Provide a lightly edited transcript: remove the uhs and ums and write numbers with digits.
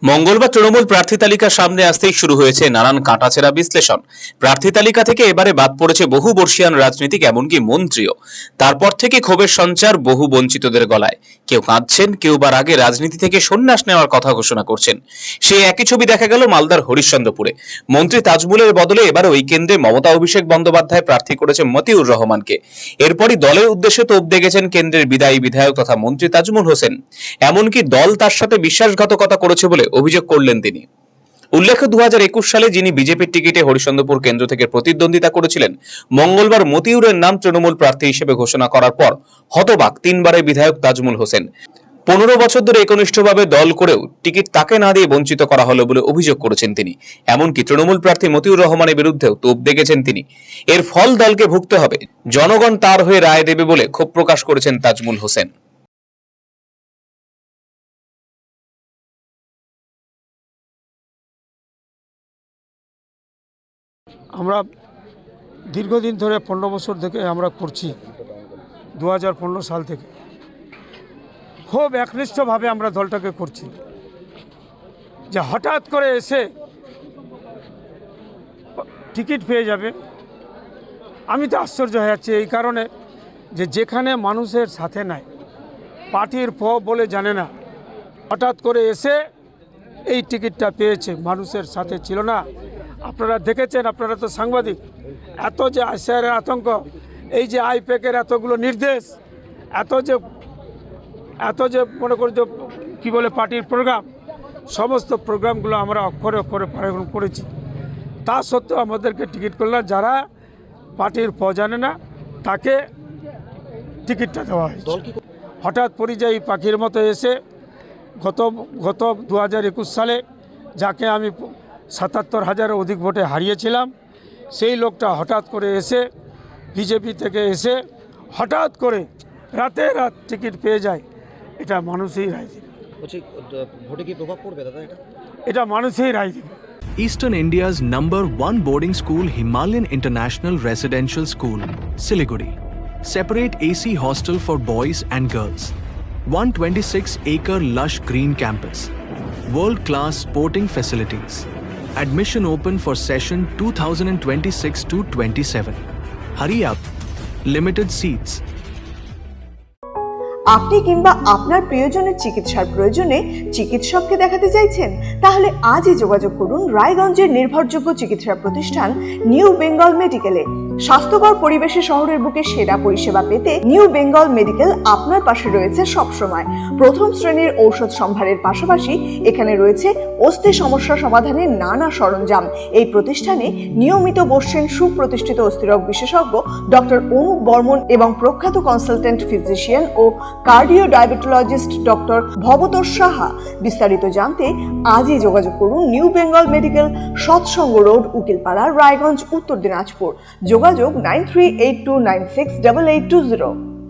মঙ্গলবার তৃণমূল প্রার্থী তালিকার সামনে আসতেই শুরু হয়েছে নানান কাটাছেঁড়া বিশ্লেষণ। প্রার্থী তালিকা থেকে এবারে বাদ পড়েছে বহু বর্ষীয়ান রাজনীতিক, এমনকি মন্ত্রীও। তারপর থেকে ক্ষোভের সঞ্চার বহু বঞ্চিতদের গলায়। কেউ কাঁদছেন, কেউ বার আগে রাজনীতি থেকে সন্ন্যাস নেওয়ার কথা ঘোষণা করছেন। সেই একই ছবি দেখা গেল মালদার হরিশ্চন্দ্রপুরে। মন্ত্রী তাজমুলের বদলে এবার ওই কেন্দ্রে মমতা অভিষেক বন্দ্যোপাধ্যায় প্রার্থী করেছে মতিউর রহমানকে। এরপরই দলের উদ্দেশ্যে তোপ দেখেছেন কেন্দ্রের বিদায়ী বিধায়ক তথা মন্ত্রী তাজমুল হোসেন। এমনকি দল তার সাথে বিশ্বাসঘাতকতা করেছে বলে অভিযোগ করলেন তিনি। উল্লেখ্য, 2021 সালে যিনি বিজেপির টিকিটে হরিশ্চন্দ্রপুর কেন্দ্র থেকে প্রতিদ্বন্দ্বিতা করেছিলেন, মঙ্গলবার মতিউরের নাম তৃণমূল প্রার্থী হিসেবে ঘোষণা করার পর হতবাক 3 বারের বিধায়ক তাজমুল হোসেন। 15 বছর ধরে একনিষ্ঠভাবে দল করেও টিকিট তাকে না দিয়ে বঞ্চিত করা হলো বলে অভিযোগ করেছেন তিনি। এমনকি তৃণমূল প্রার্থী মতিউর রহমানের বিরুদ্ধেও তোপ দেখেছেন তিনি। এর ফল দলকে ভুগতে হবে, জনগণ তার হয়ে রায় দেবে বলে ক্ষোভ প্রকাশ করেছেন তাজমুল হোসেন। আমরা দীর্ঘদিন ধরে 15 বছর থেকে আমরা করছি, 2015 সাল থেকে খুব একনিষ্ঠভাবে আমরা দলটাকে করছি। যে হঠাৎ করে এসে টিকিট পেয়ে যাবে, আমি তো আশ্চর্য হয়ে যাচ্ছি এই কারণে যে যেখানে মানুষের সাথে নাই, পার্টির বলে জানে না, হঠাৎ করে এসে এই টিকিটটা পেয়েছে, মানুষের সাথে ছিল না। আপনারা দেখেছেন, আপনারা তো সাংবাদিক, এত যে আইসিআরের আতঙ্ক, এই যে আইপ্যাকের এতগুলো নির্দেশ, এত যে মনে করি যে কী বলে পার্টির প্রোগ্রাম, সমস্ত প্রোগ্রামগুলো আমরা অক্ষরে অক্ষরে পালন করেছি। তা সত্ত্বেও আমাদেরকে টিকিট করল না। যারা পার্টির জানে না তাকে টিকিটটা দেওয়া হয়েছে। হঠাৎ পরিযায়ী পাখির মতো এসে গত 2021 সালে যাকে আমি 77,000-এর অধিক ভোটে হারিয়েছিলাম, সেই লোকটা হঠাৎ করে এসে বিজেপি থেকে এসে হঠাৎ করে রাতে রাত টিকিট পেয়ে যায়। এটা মানুষই রায় দেবে। ভোটে কি প্রভাব পড়বে দাদা? এটা মানুষই রায় দেবে। Eastern India's #1 boarding school, Himalayan International Residential School, Siliguri. Separate AC hostel for boys and girls. 126-acre lush green campus. World-class sporting facilities. Admission open for session 2026-27. Hurry up. Limited seats. আপনি কিংবা আপনার প্রিয়জনের চিকিৎসার প্রয়োজনে চিকিৎসককে দেখাতে চাইছেন? তাহলে আজই যোগাযোগ করুন রায়গঞ্জের নির্ভরযোগ্য চিকিৎসা প্রতিষ্ঠান নিউ বেঙ্গল মেডিকেলে। স্বাস্থ্যকর পরিবেশে শহরের বুকে সেরা পরিষেবা পেতে নিউ বেঙ্গল মেডিকেল আপনার পাশে রয়েছে সবসময়। প্রথম শ্রেণীর ঔষধ সম্ভারের পাশাপাশি এখানে রয়েছে অস্থি সমস্যা সমাধানের নানা সরঞ্জাম। এই প্রতিষ্ঠানে নিয়মিত বসছেন সুপ্রতিষ্ঠিত অস্থিরোগ বিশেষজ্ঞ ডক্টর অনুপ বর্মন এবং প্রখ্যাত কনসালটেন্ট ফিজিশিয়ান ও cardio diabetologist doctor Bhabatosh Saha. বিস্তারিত জানতে আজই যোগাযোগ করুন new Bengal medical, Satsang road, Ukilpara, Raiganj, Uttar Dinajpur. যোগাযোগ 9382968820।